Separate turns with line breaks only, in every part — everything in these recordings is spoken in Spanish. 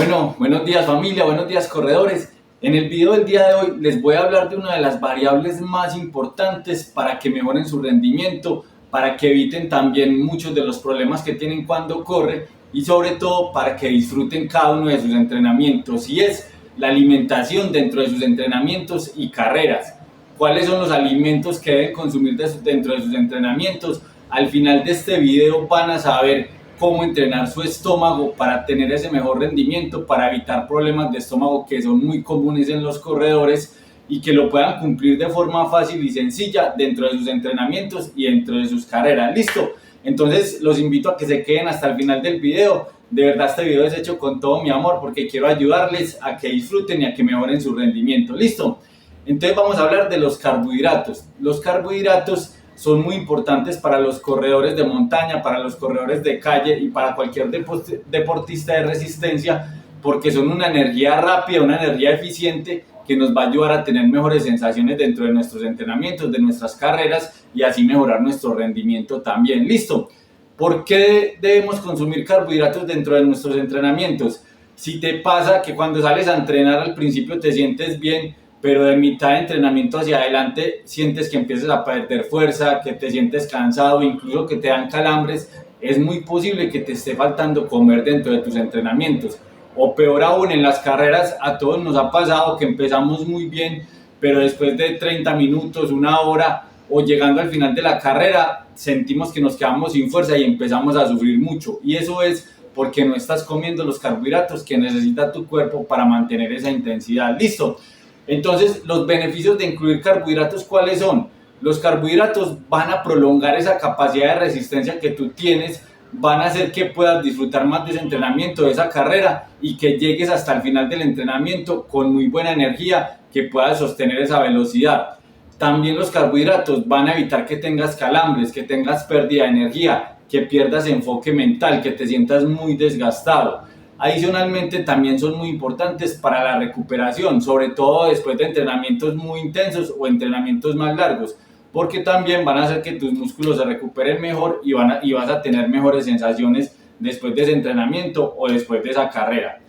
Bueno, buenos días familia, buenos días corredores. En el video del día de hoy les voy a hablar de una de las variables más importantes para que mejoren su rendimiento, para que eviten también muchos de los problemas que tienen cuando corre y sobre todo para que disfruten cada uno de sus entrenamientos, y es la alimentación dentro de sus entrenamientos y carreras. ¿Cuáles son los alimentos que deben consumir dentro de sus entrenamientos? Al final de este video van a saber cómo entrenar su estómago para tener ese mejor rendimiento, para evitar problemas de estómago que son muy comunes en los corredores y que lo puedan cumplir de forma fácil y sencilla dentro de sus entrenamientos y dentro de sus carreras. ¿Listo? Entonces los invito a que se queden hasta el final del video. De verdad este video es hecho con todo mi amor porque quiero ayudarles a que disfruten y a que mejoren su rendimiento. ¿Listo? Entonces vamos a hablar de los carbohidratos. Los carbohidratos son muy importantes para los corredores de montaña, para los corredores de calle y para cualquier deportista de resistencia, porque son una energía rápida, una energía eficiente que nos va a ayudar a tener mejores sensaciones dentro de nuestros entrenamientos, de nuestras carreras, y así mejorar nuestro rendimiento también. ¿Listo? ¿Por qué debemos consumir carbohidratos dentro de nuestros entrenamientos? Si te pasa que cuando sales a entrenar al principio te sientes bien, pero de mitad de entrenamiento hacia adelante sientes que empiezas a perder fuerza, que te sientes cansado, incluso que te dan calambres, es muy posible que te esté faltando comer dentro de tus entrenamientos. O peor aún, en las carreras a todos nos ha pasado que empezamos muy bien, pero después de 30 minutos, una hora o llegando al final de la carrera, sentimos que nos quedamos sin fuerza y empezamos a sufrir mucho. Y eso es porque no estás comiendo los carbohidratos que necesita tu cuerpo para mantener esa intensidad. ¿Listo? Entonces, los beneficios de incluir carbohidratos, ¿cuáles son? Los carbohidratos van a prolongar esa capacidad de resistencia que tú tienes, van a hacer que puedas disfrutar más de ese entrenamiento, de esa carrera, y que llegues hasta el final del entrenamiento con muy buena energía, que puedas sostener esa velocidad. También los carbohidratos van a evitar que tengas calambres, que tengas pérdida de energía, que pierdas enfoque mental, que te sientas muy desgastado. Adicionalmente, también son muy importantes para la recuperación, sobre todo después de entrenamientos muy intensos o entrenamientos más largos, porque también van a hacer que tus músculos se recuperen mejor y vas a tener mejores sensaciones después de ese entrenamiento o después de esa carrera.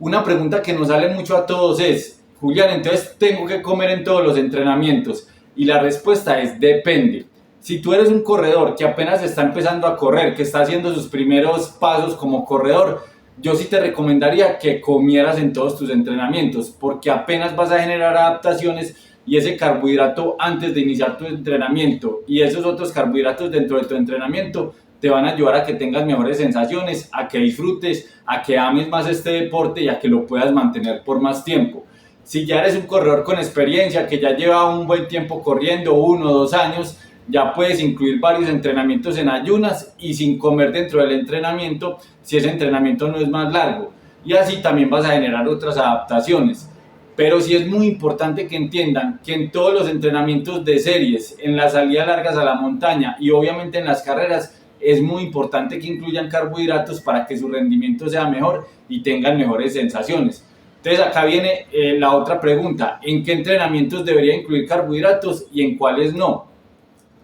Una pregunta que nos sale mucho a todos es: Julián, entonces ¿tengo que comer en todos los entrenamientos? Y la respuesta es: depende. Si tú eres un corredor que apenas está empezando a correr, que está haciendo sus primeros pasos como corredor, yo sí te recomendaría que comieras en todos tus entrenamientos, porque apenas vas a generar adaptaciones, y ese carbohidrato antes de iniciar tu entrenamiento y esos otros carbohidratos dentro de tu entrenamiento te van a ayudar a que tengas mejores sensaciones, a que disfrutes, a que ames más este deporte y a que lo puedas mantener por más tiempo. Si ya eres un corredor con experiencia, que ya lleva un buen tiempo corriendo, 1 o 2 años, ya puedes incluir varios entrenamientos en ayunas y sin comer dentro del entrenamiento, si ese entrenamiento no es más largo, y así también vas a generar otras adaptaciones. Pero sí es muy importante que entiendan que en todos los entrenamientos de series, en las salidas largas a la montaña y obviamente en las carreras, es muy importante que incluyan carbohidratos para que su rendimiento sea mejor y tengan mejores sensaciones. Entonces acá viene la otra pregunta: ¿en qué entrenamientos debería incluir carbohidratos y en cuáles no?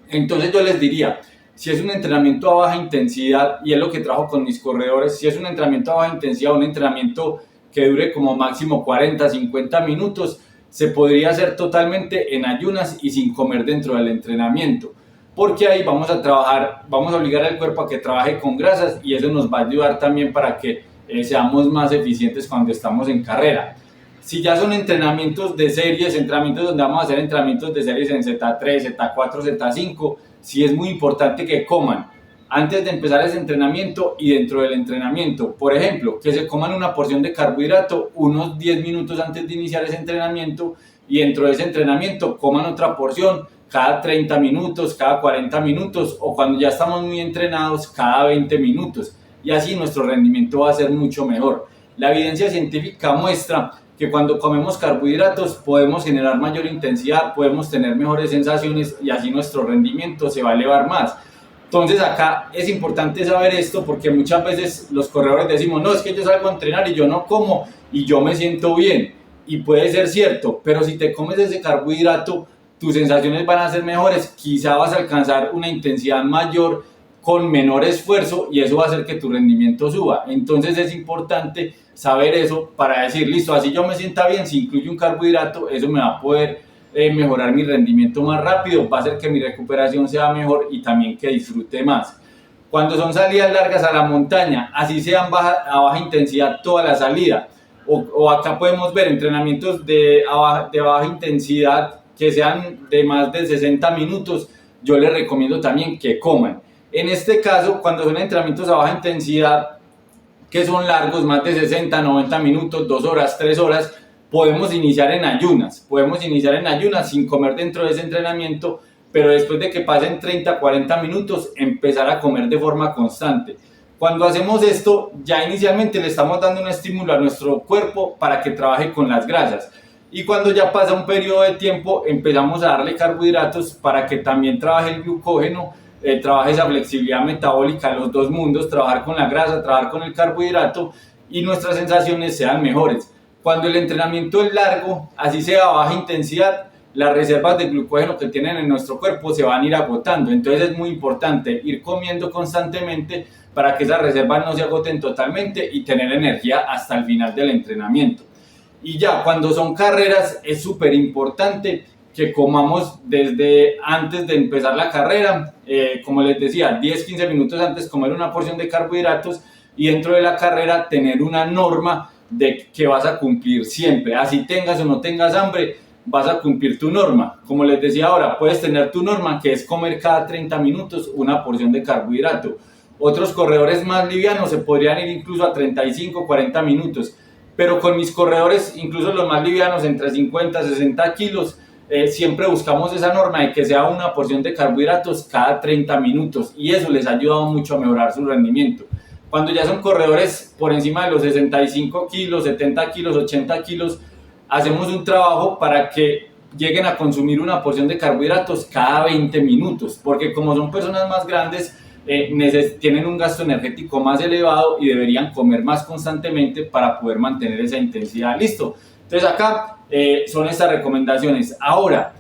Entonces yo les diría, si es un entrenamiento a baja intensidad, y es lo que trabajo con mis corredores, si es un entrenamiento a baja intensidad, un entrenamiento que dure como máximo 40, 50 minutos, se podría hacer totalmente en ayunas y sin comer dentro del entrenamiento, porque ahí vamos a trabajar, vamos a obligar al cuerpo a que trabaje con grasas, y eso nos va a ayudar también para que seamos más eficientes cuando estamos en carrera. Si ya son entrenamientos de series, entrenamientos donde vamos a hacer entrenamientos de series en Z3, Z4, Z5, sí es muy importante que coman antes de empezar ese entrenamiento y dentro del entrenamiento. Por ejemplo, que se coman una porción de carbohidrato unos 10 minutos antes de iniciar ese entrenamiento, y dentro de ese entrenamiento coman otra porción cada 30 minutos, cada 40 minutos, o cuando ya estamos muy entrenados, cada 20 minutos. Y así nuestro rendimiento va a ser mucho mejor. La evidencia científica muestra que cuando comemos carbohidratos podemos generar mayor intensidad, podemos tener mejores sensaciones y así nuestro rendimiento se va a elevar más. Entonces acá es importante saber esto, porque muchas veces los corredores decimos: no, es que yo salgo a entrenar y yo no como y yo me siento bien, y puede ser cierto, pero si te comes ese carbohidrato tus sensaciones van a ser mejores, quizá vas a alcanzar una intensidad mayor con menor esfuerzo y eso va a hacer que tu rendimiento suba. Entonces es importante saber eso para decir, listo, así yo me sienta bien, si incluye un carbohidrato, eso me va a poder mejorar mi rendimiento más rápido, va a hacer que mi recuperación sea mejor y también que disfrute más. Cuando son salidas largas a la montaña, así sean a baja intensidad toda la salida, o acá podemos ver entrenamientos de baja intensidad que sean de más de 60 minutos, yo les recomiendo también que coman. En este caso, cuando son entrenamientos a baja intensidad, que son largos, más de 60, 90 minutos, 2 horas, 3 horas, podemos iniciar en ayunas sin comer dentro de ese entrenamiento, pero después de que pasen 30, 40 minutos, empezar a comer de forma constante. Cuando hacemos esto, ya inicialmente le estamos dando un estímulo a nuestro cuerpo para que trabaje con las grasas. Y cuando ya pasa un periodo de tiempo, empezamos a darle carbohidratos para que también trabaje el glucógeno, trabaje esa flexibilidad metabólica, los dos mundos, trabajar con la grasa, trabajar con el carbohidrato y nuestras sensaciones sean mejores. Cuando el entrenamiento es largo, así sea a baja intensidad, las reservas de glucógeno que tienen en nuestro cuerpo se van a ir agotando. Entonces es muy importante ir comiendo constantemente para que esas reservas no se agoten totalmente y tener energía hasta el final del entrenamiento. Y ya cuando son carreras es súper importante que comamos desde antes de empezar la carrera, como les decía, 10-15 minutos antes comer una porción de carbohidratos y dentro de la carrera tener una norma de que vas a cumplir siempre, así tengas o no tengas hambre, vas a cumplir tu norma. Como les decía ahora, puedes tener tu norma que es comer cada 30 minutos una porción de carbohidrato. Otros corredores más livianos se podrían ir incluso a 35, 40 minutos, pero con mis corredores, incluso los más livianos, entre 50 y 60 kilos, siempre buscamos esa norma de que sea una porción de carbohidratos cada 30 minutos y eso les ha ayudado mucho a mejorar su rendimiento. Cuando ya son corredores por encima de los 65 kilos, 70 kilos, 80 kilos, hacemos un trabajo para que lleguen a consumir una porción de carbohidratos cada 20 minutos, porque como son personas más grandes, tienen un gasto energético más elevado y deberían comer más constantemente para poder mantener esa intensidad. Listo. Entonces acá son estas recomendaciones. Ahora,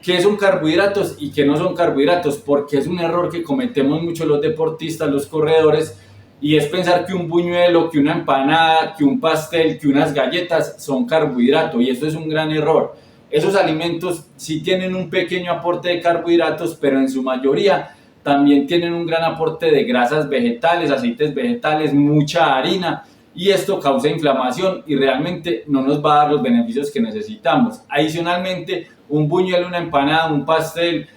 ¿qué son carbohidratos y qué no son carbohidratos? Porque es un error que cometemos mucho los deportistas, los corredores, y es pensar que un buñuelo, que una empanada, que un pastel, que unas galletas son carbohidratos, y eso es un gran error. Esos alimentos sí tienen un pequeño aporte de carbohidratos, pero en su mayoría también tienen un gran aporte de grasas vegetales, aceites vegetales, mucha harina, y esto causa inflamación y realmente no nos va a dar los beneficios que necesitamos. Adicionalmente, un buñuelo, una empanada, un pastel,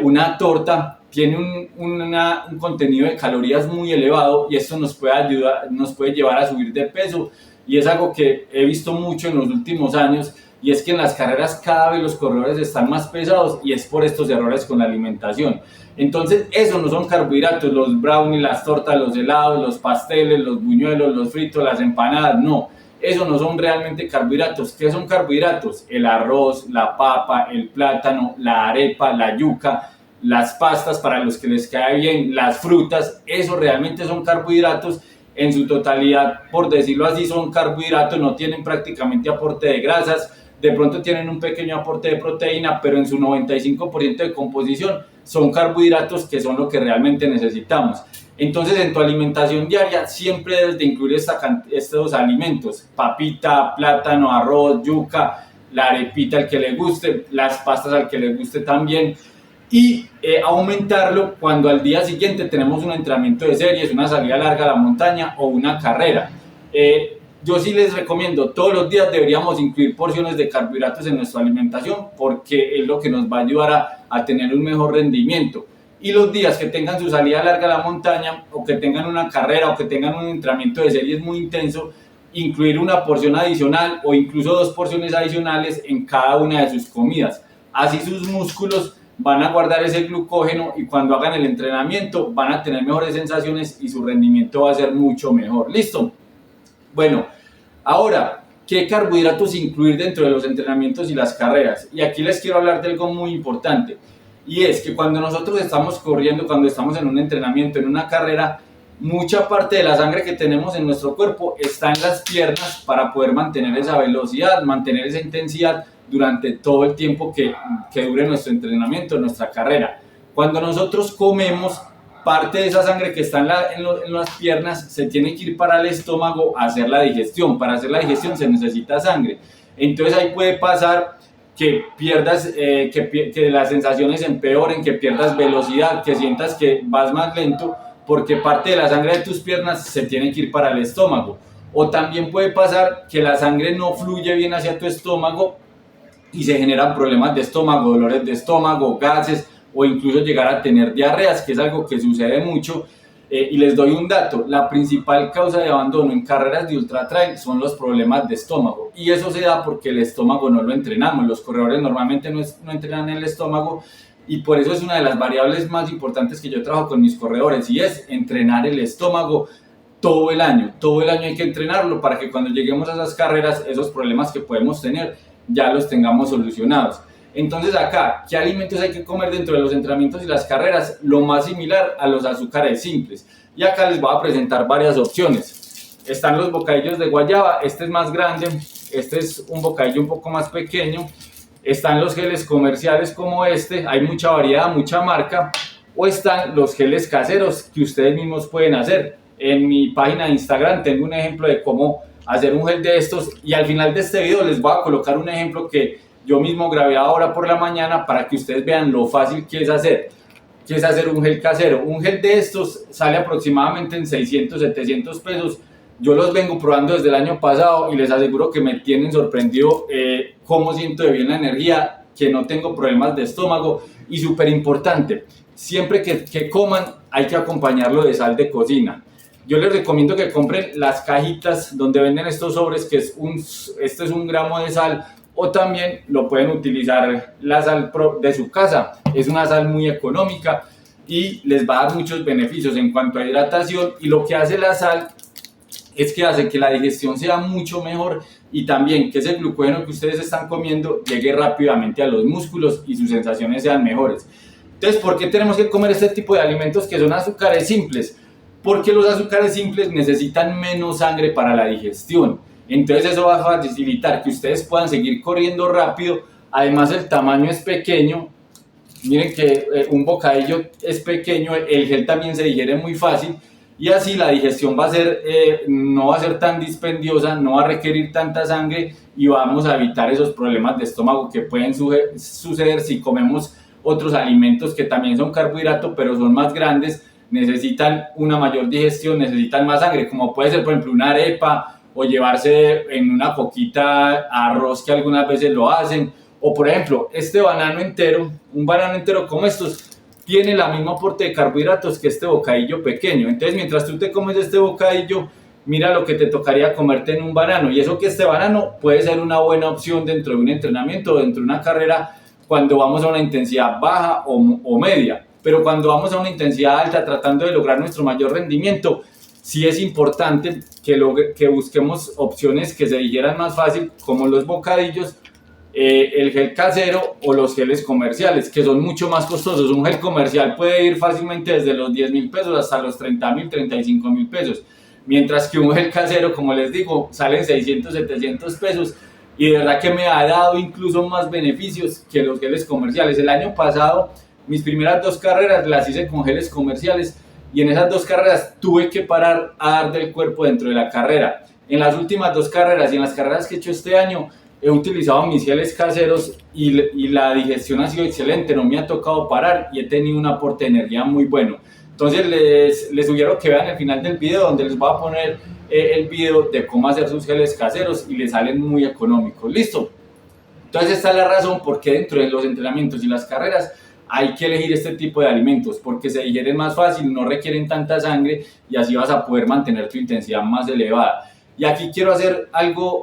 una torta tiene un contenido de calorías muy elevado y esto nos puede llevar a subir de peso, y es algo que he visto mucho en los últimos años, y es que en las carreras cada vez los corredores están más pesados y es por estos errores con la alimentación. Entonces eso no son carbohidratos, los brownies, las tortas, los helados, los pasteles, los buñuelos, los fritos, las empanadas, no. Eso no son realmente carbohidratos. ¿Qué son carbohidratos? El arroz, la papa, el plátano, la arepa, la yuca, las pastas para los que les cae bien, las frutas, eso realmente son carbohidratos en su totalidad, por decirlo así, son carbohidratos, no tienen prácticamente aporte de grasas, de pronto tienen un pequeño aporte de proteína, pero en su 95% de composición son carbohidratos que son lo que realmente necesitamos. Entonces en tu alimentación diaria siempre debes de incluir estos alimentos, papita, plátano, arroz, yuca, la arepita al que le guste, las pastas al que le guste también, y aumentarlo cuando al día siguiente tenemos un entrenamiento de series, una salida larga a la montaña o una carrera. Yo sí les recomiendo, todos los días deberíamos incluir porciones de carbohidratos en nuestra alimentación porque es lo que nos va a ayudar a tener un mejor rendimiento. Y los días que tengan su salida larga a la montaña o que tengan una carrera o que tengan un entrenamiento de series muy intenso, incluir una porción adicional o incluso 2 porciones adicionales en cada una de sus comidas. Así sus músculos van a guardar ese glucógeno y cuando hagan el entrenamiento van a tener mejores sensaciones y su rendimiento va a ser mucho mejor. ¿Listo? Bueno, ahora, ¿qué carbohidratos incluir dentro de los entrenamientos y las carreras? Y aquí les quiero hablar de algo muy importante, y es que cuando nosotros estamos corriendo, cuando estamos en un entrenamiento, en una carrera, mucha parte de la sangre que tenemos en nuestro cuerpo está en las piernas para poder mantener esa velocidad, mantener esa intensidad durante todo el tiempo que dure nuestro entrenamiento, nuestra carrera. Cuando nosotros comemos, parte de esa sangre que está en las piernas se tiene que ir para el estómago a hacer la digestión. Para hacer la digestión se necesita sangre. Entonces ahí puede pasar que pierdas, que las sensaciones empeoren, que pierdas velocidad, que sientas que vas más lento, porque parte de la sangre de tus piernas se tiene que ir para el estómago. O también puede pasar que la sangre no fluye bien hacia tu estómago y se generan problemas de estómago, dolores de estómago, gases, o incluso llegar a tener diarreas, que es algo que sucede mucho. Y les doy un dato: la principal causa de abandono en carreras de ultra trail son los problemas de estómago, y eso se da porque el estómago no lo entrenamos. Los corredores normalmente no entrenan el estómago, y por eso es una de las variables más importantes que yo trabajo con mis corredores, y es entrenar el estómago todo el año hay que entrenarlo para que cuando lleguemos a esas carreras, esos problemas que podemos tener ya los tengamos solucionados. Entonces acá, ¿qué alimentos hay que comer dentro de los entrenamientos y las carreras? Lo más similar a los azúcares simples. Y acá les voy a presentar varias opciones. Están los bocadillos de guayaba, este es más grande, este es un bocadillo un poco más pequeño. Están los geles comerciales como este, hay mucha variedad, mucha marca. O están los geles caseros que ustedes mismos pueden hacer. En mi página de Instagram tengo un ejemplo de cómo hacer un gel de estos, y al final de este video les voy a colocar un ejemplo que yo mismo grabé ahora por la mañana para que ustedes vean lo fácil que es hacer un gel casero. Un gel de estos sale aproximadamente en 600, 700 pesos. Yo los vengo probando desde el año pasado y les aseguro que me tienen sorprendido cómo siento de bien la energía, que no tengo problemas de estómago. Y súper importante, siempre que coman hay que acompañarlo de sal de cocina. Yo les recomiendo que compren las cajitas donde venden estos sobres, que este es 1 gramo de sal, o también lo pueden utilizar la sal de su casa. Es una sal muy económica y les va a dar muchos beneficios en cuanto a hidratación, y lo que hace la sal es que hace que la digestión sea mucho mejor, y también que ese glucógeno que ustedes están comiendo llegue rápidamente a los músculos y sus sensaciones sean mejores. Entonces, ¿por qué tenemos que comer este tipo de alimentos que son azúcares simples? Porque los azúcares simples necesitan menos sangre para la digestión. Entonces eso va a facilitar que ustedes puedan seguir corriendo rápido. Además, el tamaño es pequeño. Miren que un bocadillo es pequeño, el gel también se digiere muy fácil, y así la digestión no va a ser tan dispendiosa, no va a requerir tanta sangre, y vamos a evitar esos problemas de estómago que pueden suceder si comemos otros alimentos que también son carbohidratos, pero son más grandes, necesitan una mayor digestión, necesitan más sangre, como puede ser por ejemplo una arepa, o llevarse en una coquita arroz, que algunas veces lo hacen, o por ejemplo este banano entero, un banano entero como estos, tiene la misma aporte de carbohidratos que este bocadillo pequeño. Entonces, mientras tú te comes este bocadillo, mira lo que te tocaría comerte en un banano, y eso que este banano puede ser una buena opción dentro de un entrenamiento o dentro de una carrera cuando vamos a una intensidad baja o media. Pero cuando vamos a una intensidad alta tratando de lograr nuestro mayor rendimiento, sí es importante que busquemos opciones que se digieran más fácil, como los bocadillos, el gel casero o los geles comerciales, que son mucho más costosos. Un gel comercial puede ir fácilmente desde los 10.000 pesos hasta los 30.000, 35.000 pesos, mientras que un gel casero, como les digo, sale en 600, 700 pesos, y de verdad que me ha dado incluso más beneficios que los geles comerciales. El año pasado mis primeras 2 carreras las hice con geles comerciales, y en esas 2 carreras tuve que parar a dar del cuerpo dentro de la carrera. En las últimas 2 carreras y en las carreras que he hecho este año he utilizado mis geles caseros, y la digestión ha sido excelente, no me ha tocado parar y he tenido un aporte de energía muy bueno. Entonces les sugiero que vean el final del video, donde les voy a poner el video de cómo hacer sus geles caseros, y les salen muy económicos. Listo. Entonces esta es la razón por qué dentro de los entrenamientos y las carreras hay que elegir este tipo de alimentos, porque se digieren más fácil, no requieren tanta sangre, y así vas a poder mantener tu intensidad más elevada. Y aquí quiero hacer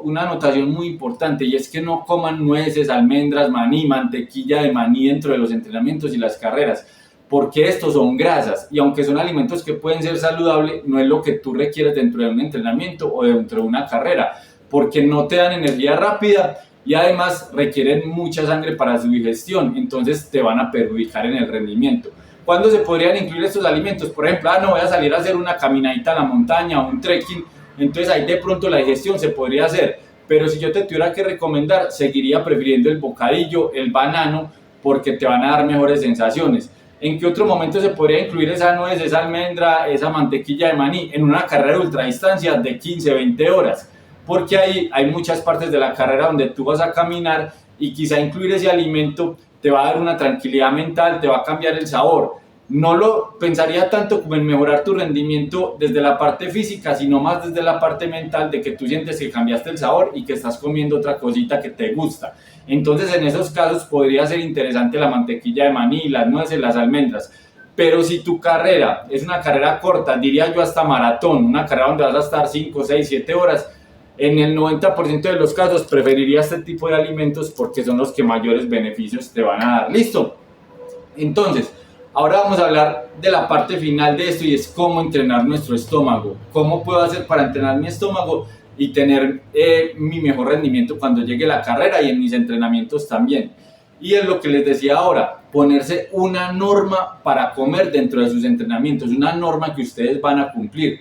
una anotación muy importante, y es que no coman nueces, almendras, maní, mantequilla de maní dentro de los entrenamientos y las carreras, porque estos son grasas, y aunque son alimentos que pueden ser saludables, no es lo que tú requieres dentro de un entrenamiento o dentro de una carrera, porque no te dan energía rápida, y además requieren mucha sangre para su digestión, entonces te van a perjudicar en el rendimiento. ¿Cuándo se podrían incluir estos alimentos? Por ejemplo, no voy a salir a hacer una caminadita a la montaña o un trekking, entonces ahí de pronto la digestión se podría hacer, pero si yo te tuviera que recomendar, seguiría prefiriendo el bocadillo, el banano, porque te van a dar mejores sensaciones. ¿En qué otro momento se podría incluir esa nuez, esa almendra, esa mantequilla de maní en una carrera de ultradistancia de 15, 20 horas? Porque ahí hay muchas partes de la carrera donde tú vas a caminar y quizá incluir ese alimento te va a dar una tranquilidad mental, te va a cambiar el sabor. No lo pensaría tanto como en mejorar tu rendimiento desde la parte física, sino más desde la parte mental de que tú sientes que cambiaste el sabor y que estás comiendo otra cosita que te gusta. Entonces en esos casos podría ser interesante la mantequilla de maní, las nueces, las almendras. Pero si tu carrera es una carrera corta, diría yo hasta maratón, una carrera donde vas a estar 5, 6, 7 horas, en el 90% de los casos preferiría este tipo de alimentos porque son los que mayores beneficios te van a dar. ¿Listo? Entonces, ahora vamos a hablar de la parte final de esto y es cómo entrenar nuestro estómago. ¿Cómo puedo hacer para entrenar mi estómago y tener mi mejor rendimiento cuando llegue la carrera y en mis entrenamientos también? Y es lo que les decía ahora, ponerse una norma para comer dentro de sus entrenamientos, una norma que ustedes van a cumplir.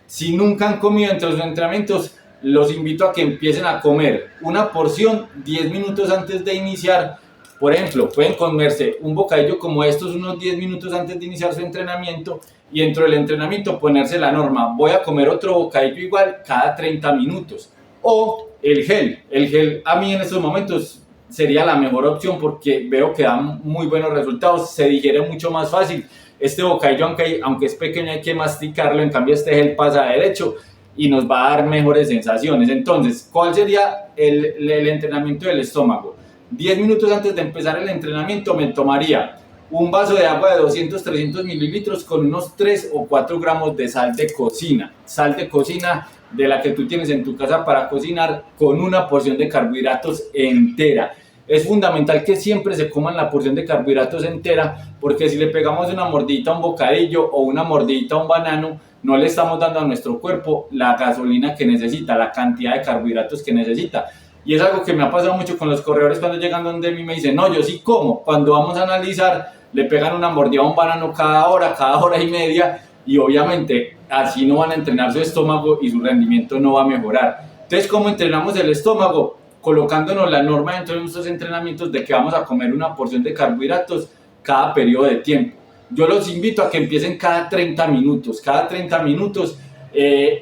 Si nunca han comido dentro de sus entrenamientos, los invito a que empiecen a comer una porción 10 minutos antes de iniciar. Por ejemplo, pueden comerse un bocadillo como estos unos 10 minutos antes de iniciar su entrenamiento y dentro del entrenamiento ponerse la norma, voy a comer otro bocadillo igual cada 30 minutos. O el gel a mí en estos momentos sería la mejor opción porque veo que da muy buenos resultados, se digiere mucho más fácil. Este bocadillo, aunque es pequeño, hay que masticarlo, en cambio este gel pasa derecho y nos va a dar mejores sensaciones. Entonces, ¿cuál sería el entrenamiento del estómago? 10 minutos antes de empezar el entrenamiento me tomaría un vaso de agua de 200-300 mililitros con unos 3 o 4 gramos de sal de cocina de la que tú tienes en tu casa para cocinar, con una porción de carbohidratos entera. Es fundamental que siempre se coman la porción de carbohidratos entera, porque si le pegamos una mordidita a un bocadillo o una mordidita a un banano, no le estamos dando a nuestro cuerpo la gasolina que necesita, la cantidad de carbohidratos que necesita. Y es algo que me ha pasado mucho con los corredores cuando llegan donde mí me dicen, no, yo sí como. Cuando vamos a analizar, le pegan una mordida a un banano cada hora y media, y obviamente así no van a entrenar su estómago y su rendimiento no va a mejorar. Entonces, ¿cómo entrenamos el estómago? Colocándonos la norma dentro de nuestros entrenamientos de que vamos a comer una porción de carbohidratos cada periodo de tiempo. Yo los invito a que empiecen cada 30 minutos.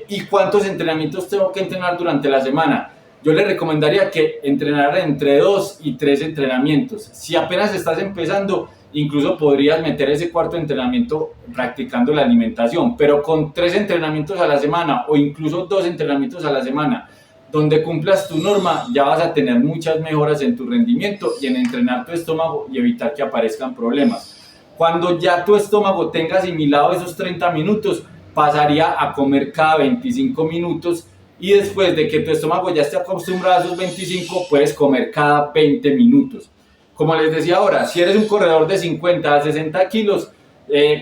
¿Y cuántos entrenamientos tengo que entrenar durante la semana? Yo les recomendaría que entrenaran entre 2 y 3 entrenamientos. Si apenas estás empezando, incluso podrías meter ese cuarto entrenamiento practicando la alimentación, pero con 3 entrenamientos a la semana o incluso 2 entrenamientos a la semana, donde cumplas tu norma, ya vas a tener muchas mejoras en tu rendimiento y en entrenar tu estómago y evitar que aparezcan problemas. Cuando ya tu estómago tenga asimilado esos 30 minutos, pasaría a comer cada 25 minutos y después de que tu estómago ya esté acostumbrado a esos 25, puedes comer cada 20 minutos. Como les decía ahora, si eres un corredor de 50 a 60 kilos,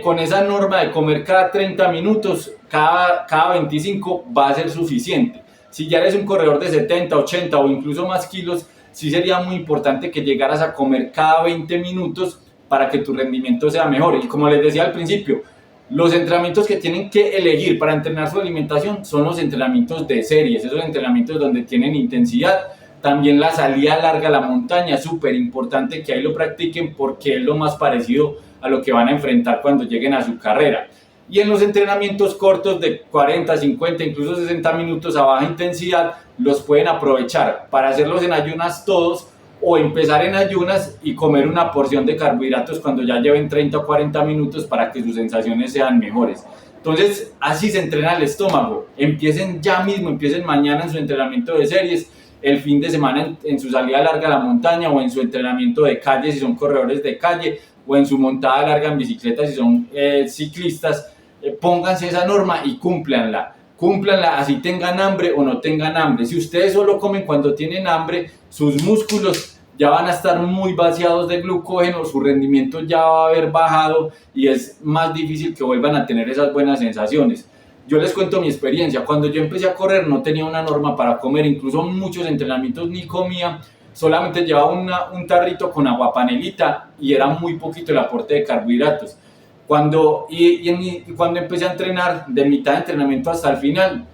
con esa norma de comer cada 30 minutos, cada 25 va a ser suficiente. Si ya eres un corredor de 70, 80 o incluso más kilos, sí sería muy importante que llegaras a comer cada 20 minutos para que tu rendimiento sea mejor. Y como les decía al principio, los entrenamientos que tienen que elegir para entrenar su alimentación son los entrenamientos de series, esos entrenamientos donde tienen intensidad. También la salida larga a la montaña, súper importante que ahí lo practiquen porque es lo más parecido a lo que van a enfrentar cuando lleguen a su carrera. Y en los entrenamientos cortos de 40, 50, incluso 60 minutos a baja intensidad, los pueden aprovechar para hacerlos en ayunas todos o empezar en ayunas y comer una porción de carbohidratos cuando ya lleven 30 o 40 minutos para que sus sensaciones sean mejores. Entonces, así se entrena el estómago. Empiecen ya mismo, empiecen mañana en su entrenamiento de series, el fin de semana en su salida larga a la montaña o en su entrenamiento de calle si son corredores de calle o en su montada larga en bicicleta si son ciclistas. Pónganse esa norma y cúmplanla, así tengan hambre o no tengan hambre. Si ustedes solo comen cuando tienen hambre, sus músculos ya van a estar muy vaciados de glucógeno, su rendimiento ya va a haber bajado y es más difícil que vuelvan a tener esas buenas sensaciones. Yo les cuento mi experiencia, cuando yo empecé a correr no tenía una norma para comer, incluso muchos entrenamientos ni comía, solamente llevaba un tarrito con agua panelita y era muy poquito el aporte de carbohidratos. Cuando empecé a entrenar, de mitad de entrenamiento hasta el final,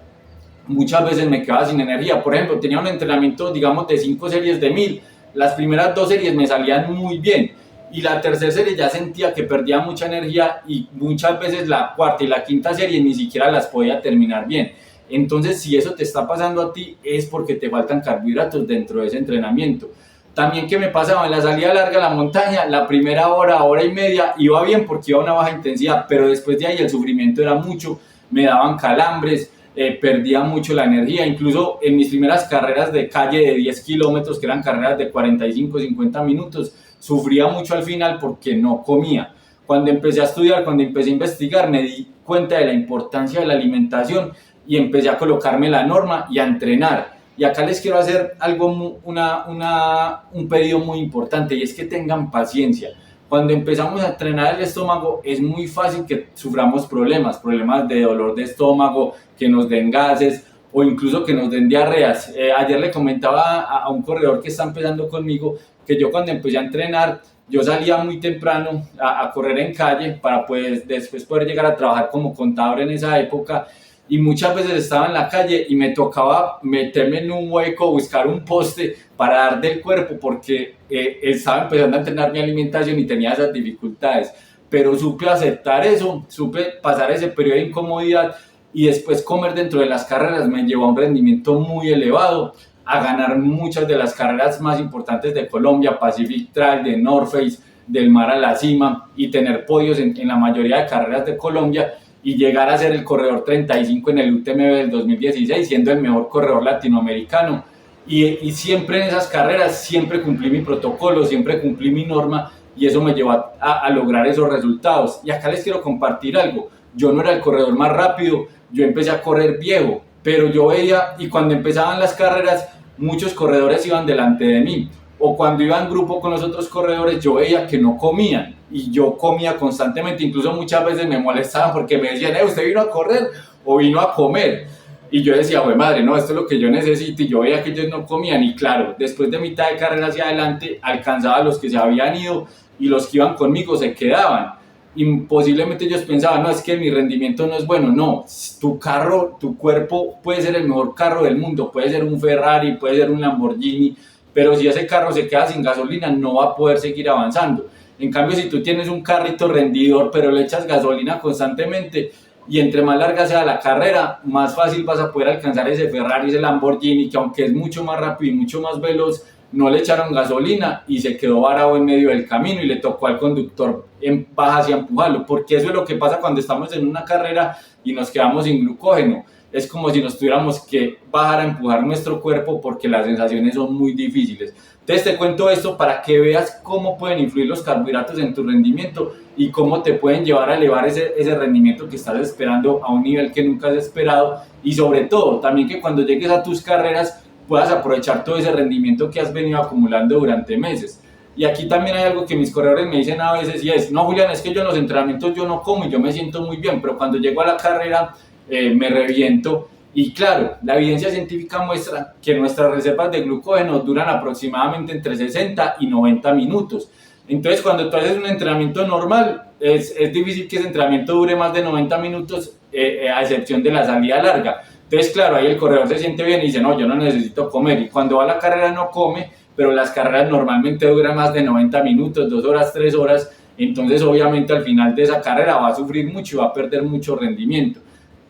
muchas veces me quedaba sin energía. Por ejemplo, tenía un entrenamiento, digamos, de 5 series de 1000. Las primeras 2 series me salían muy bien y la tercera serie ya sentía que perdía mucha energía y muchas veces la cuarta y la quinta serie ni siquiera las podía terminar bien. Entonces, si eso te está pasando a ti, es porque te faltan carbohidratos dentro de ese entrenamiento. También que me pasaba en la salida larga a la montaña, la primera hora, hora y media, iba bien porque iba a una baja intensidad, pero después de ahí el sufrimiento era mucho, me daban calambres, perdía mucho la energía, incluso en mis primeras carreras de calle de 10 kilómetros, que eran carreras de 45, 50 minutos, sufría mucho al final porque no comía. Cuando empecé a estudiar, cuando empecé a investigar, me di cuenta de la importancia de la alimentación y empecé a colocarme la norma y a entrenar. Y acá les quiero hacer algo, un pedido muy importante, y es que tengan paciencia. Cuando empezamos a entrenar el estómago es muy fácil que suframos problemas de dolor de estómago, que nos den gases o incluso que nos den diarreas. Ayer le comentaba a un corredor que está empezando conmigo que yo cuando empecé a entrenar, yo salía muy temprano a correr en calle para pues después poder llegar a trabajar como contador en esa época, y muchas veces estaba en la calle y me tocaba meterme en un hueco, buscar un poste para dar del cuerpo porque estaba empezando a entrenar mi alimentación y tenía esas dificultades, pero supe aceptar eso, supe pasar ese periodo de incomodidad y después comer dentro de las carreras me llevó a un rendimiento muy elevado, a ganar muchas de las carreras más importantes de Colombia, Pacific Trail, de North Face, del Mar a la Cima, y tener podios en la mayoría de carreras de Colombia y llegar a ser el corredor 35 en el UTMB del 2016, siendo el mejor corredor latinoamericano. Y siempre en esas carreras, siempre cumplí mi protocolo, siempre cumplí mi norma, y eso me llevó a lograr esos resultados. Y acá les quiero compartir algo. Yo no era el corredor más rápido, yo empecé a correr viejo, pero yo veía, y cuando empezaban las carreras, muchos corredores iban delante de mí, o cuando iba en grupo con los otros corredores, yo veía que no comían, y yo comía constantemente, incluso muchas veces me molestaban porque me decían, ¿usted vino a correr o vino a comer? Y yo decía, pues madre, no, esto es lo que yo necesito, y yo veía que ellos no comían, y claro, después de mitad de carrera hacia adelante, alcanzaba a los que se habían ido, y los que iban conmigo se quedaban. Y posiblemente ellos pensaban, no, es que mi rendimiento no es bueno. No, tu carro, tu cuerpo puede ser el mejor carro del mundo, puede ser un Ferrari, puede ser un Lamborghini, pero si ese carro se queda sin gasolina no va a poder seguir avanzando. En cambio, si tú tienes un carrito rendidor pero le echas gasolina constantemente, y entre más larga sea la carrera, más fácil vas a poder alcanzar ese Ferrari, ese Lamborghini, que aunque es mucho más rápido y mucho más veloz, no le echaron gasolina y se quedó varado en medio del camino y le tocó al conductor bajarse a empujarlo, porque eso es lo que pasa cuando estamos en una carrera y nos quedamos sin glucógeno. Es como si nos tuviéramos que bajar a empujar nuestro cuerpo porque las sensaciones son muy difíciles. Entonces te cuento esto para que veas cómo pueden influir los carbohidratos en tu rendimiento y cómo te pueden llevar a elevar ese rendimiento que estás esperando a un nivel que nunca has esperado, y sobre todo también que cuando llegues a tus carreras puedas aprovechar todo ese rendimiento que has venido acumulando durante meses. Y aquí también hay algo que mis corredores me dicen a veces, y es, no Julián, es que yo en los entrenamientos yo no como y yo me siento muy bien, pero cuando llego a la carrera me reviento. Y claro, la evidencia científica muestra que nuestras reservas de glucógeno duran aproximadamente entre 60 y 90 minutos. Entonces cuando tú haces un entrenamiento normal, es difícil que ese entrenamiento dure más de 90 minutos, a excepción de la salida larga. Entonces, claro, ahí el corredor se siente bien y dice, no, yo no necesito comer. Y cuando va a la carrera no come, pero las carreras normalmente duran más de 90 minutos, 2 horas, 3 horas. Entonces, obviamente, al final de esa carrera va a sufrir mucho y va a perder mucho rendimiento.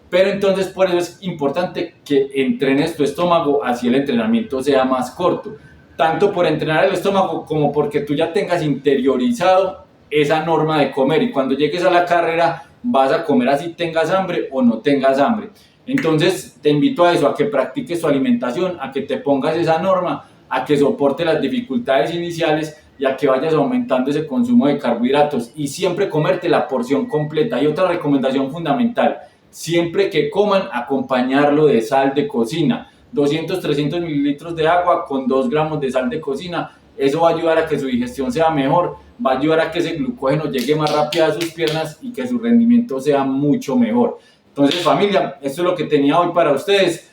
Pero entonces, por eso es importante que entrenes tu estómago, así el entrenamiento sea más corto. Tanto por entrenar el estómago como porque tú ya tengas interiorizado esa norma de comer. Y cuando llegues a la carrera, vas a comer así tengas hambre o no tengas hambre. Entonces te invito a eso, a que practiques tu alimentación, a que te pongas esa norma, a que soporte las dificultades iniciales y a que vayas aumentando ese consumo de carbohidratos, y siempre comerte la porción completa. Y otra recomendación fundamental, siempre que coman, acompañarlo de sal de cocina, 200-300 mililitros de agua con 2 gramos de sal de cocina. Eso va a ayudar a que su digestión sea mejor, va a ayudar a que ese glucógeno llegue más rápido a sus piernas y que su rendimiento sea mucho mejor. Entonces, familia, esto es lo que tenía hoy para ustedes.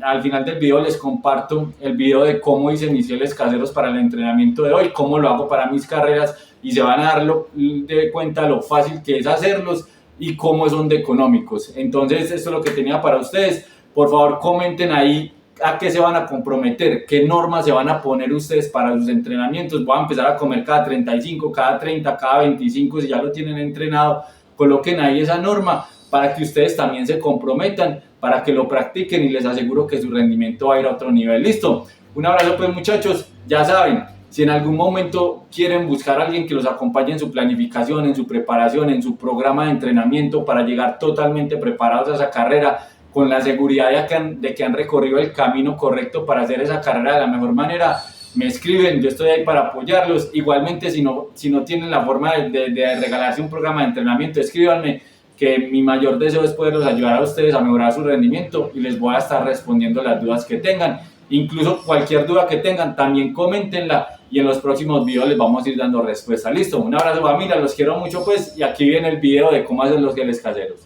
Al final del video les comparto el video de cómo hice mis geles caseros para el entrenamiento de hoy, cómo lo hago para mis carreras, y se van a dar de cuenta lo fácil que es hacerlos y cómo son de económicos. Entonces, esto es lo que tenía para ustedes. Por favor, comenten ahí a qué se van a comprometer, qué normas se van a poner ustedes para sus entrenamientos. Voy a empezar a comer cada 35, cada 30, cada 25, si ya lo tienen entrenado, coloquen ahí esa norma para que ustedes también se comprometan, para que lo practiquen y les aseguro que su rendimiento va a ir a otro nivel. Listo, un abrazo pues muchachos, ya saben, si en algún momento quieren buscar a alguien que los acompañe en su planificación, en su preparación, en su programa de entrenamiento para llegar totalmente preparados a esa carrera, con la seguridad de que han recorrido el camino correcto para hacer esa carrera de la mejor manera, me escriben, yo estoy ahí para apoyarlos. Igualmente, si no tienen la forma de regalarse un programa de entrenamiento, escríbanme, que mi mayor deseo es poderlos ayudar a ustedes a mejorar su rendimiento y les voy a estar respondiendo las dudas que tengan. Incluso cualquier duda que tengan, también coméntenla y en los próximos videos les vamos a ir dando respuesta. Listo, un abrazo familia, los quiero mucho pues, y aquí viene el video de cómo hacer los geles caseros.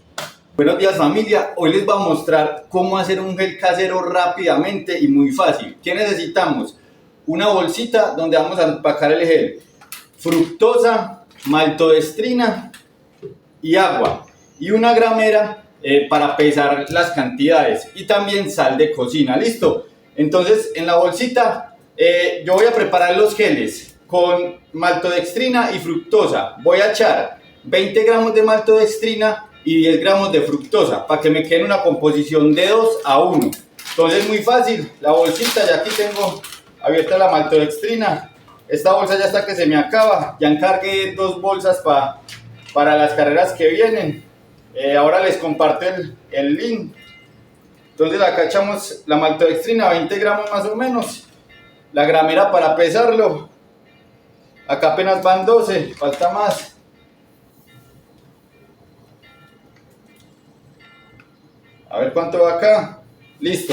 Buenos días familia, hoy les voy a mostrar cómo hacer un gel casero rápidamente y muy fácil. ¿Qué necesitamos? Una bolsita donde vamos a empacar el gel, fructosa, maltodextrina y agua, y una gramera para pesar las cantidades, y también sal de cocina. Listo, entonces en la bolsita yo voy a preparar los geles con maltodextrina y fructosa. Voy a echar 20 gramos de maltodextrina y 10 gramos de fructosa para que me quede una composición de 2 a 1. Entonces muy fácil, la bolsita, ya aquí tengo abierta la maltodextrina. Esta bolsa ya está que se me acaba, ya encargué 2 bolsas para las carreras que vienen. Ahora les comparto el link. Entonces acá echamos la maltodextrina, 20 gramos más o menos, la gramera para pesarlo, acá apenas van 12, falta más. A ver cuánto va acá. Listo,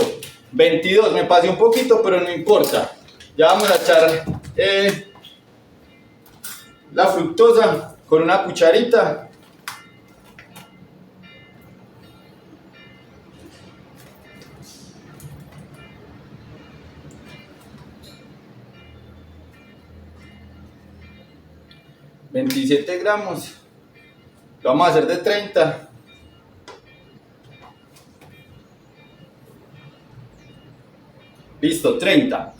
22, me pasé un poquito, pero no importa. Ya vamos a echar la fructosa con una cucharita. $27 gramos. Lo vamos a hacer de 30. Listo, 30.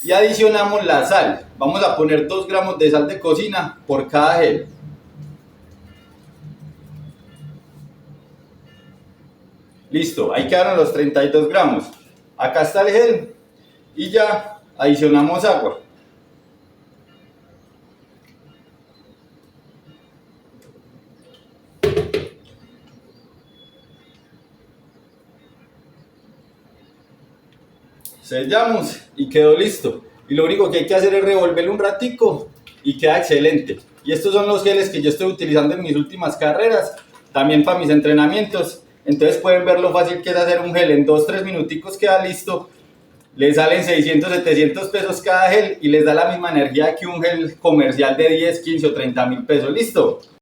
Y adicionamos la sal. Vamos a poner 2 gramos de sal de cocina por cada gel. Listo, ahí quedaron los 32 gramos. Acá está el gel. Y ya adicionamos agua. Sellamos y quedó listo. Y lo único que hay que hacer es revolverlo un ratico y queda excelente. Y estos son los geles que yo estoy utilizando en mis últimas carreras, también para mis entrenamientos. Entonces pueden ver lo fácil que es hacer un gel. En 2-3 minuticos queda listo. Les salen 600, 700 pesos cada gel y les da la misma energía que un gel comercial de 10, 15 o 30 mil pesos. Listo.